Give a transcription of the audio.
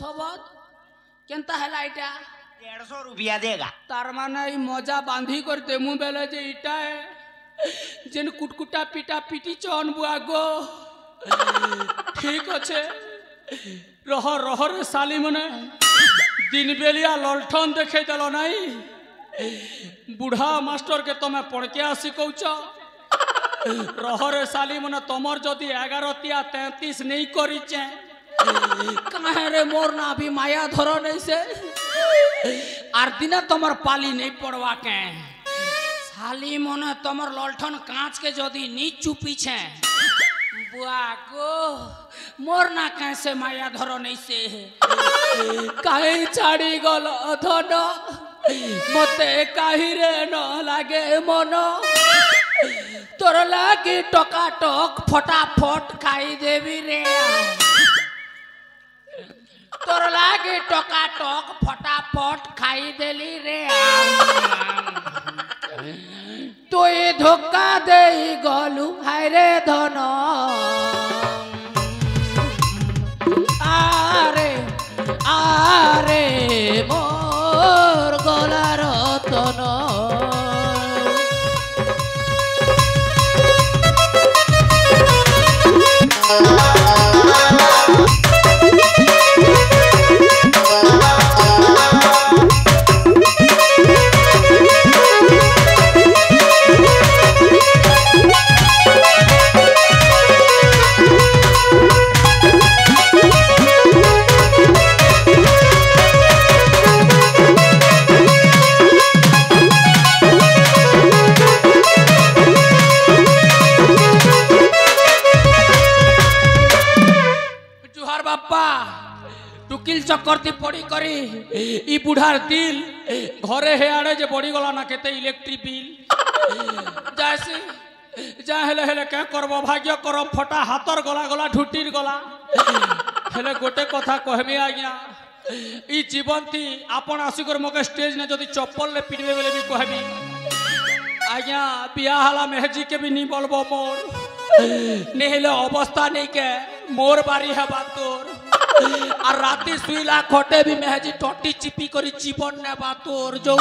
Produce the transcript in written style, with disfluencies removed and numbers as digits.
शबद केनता हैला इटा 150 रुपया देगा तार माने ई मजा बांधी कर देमु बेले जे इटा है जेन कुटकुटा पिटा पिटी चन बुआ गो ठीक अच्छे रह रह रे साली मने दिन बेलिया ललठन देखे देलो नहीं बुढ़ा मास्टर के तमे पढ़के आसी कहूच रह रे साली मने तमर जदि 11-33 नहीं करिचे कहे रे मोर ना भी माया धरो नहीं से आर दिने तमर पाली नहीं पड़वा के साली मने तमर ललठन कांच के जदि नी चुपी छे बुआ गो मोर ना कैसे माया धरो नहीं से कहीं छाड़ी गल धन मते कहीं रे न लागे मन तोर लागी टकाटक फटाफट खाई देवी रे तोर लागी टकाटक फटाफट खाई देली रे तो ये धोखा दे गलू हाय रे धन आरे आरे मोर गला रतन टुकिल चक्कर पड़ी करी ई बुढ़ार दिल घरे हे आड़े जे बड़ी गला ना केते इलेक्ट्रिक बिल जैसे जा हेले हेले क्या करबो भाग्य करम फटा हाथर गला गला ढुटीर गला हेले गोटे कथा कहबे आज्ञा ई जीवन थी आपण आसिकर मके स्टेज ने जदी चप्पल ले पिटबे बेले भी कहबी आज्ञा बिया हाला मेहजी के भी नी बोलबो मोर नेहले अवस्था नहीं के मोर बारी है बात तोर और राती सुईला खोटे भी मेहजी टोटी चिपी करी जीवन ने बात तोर जो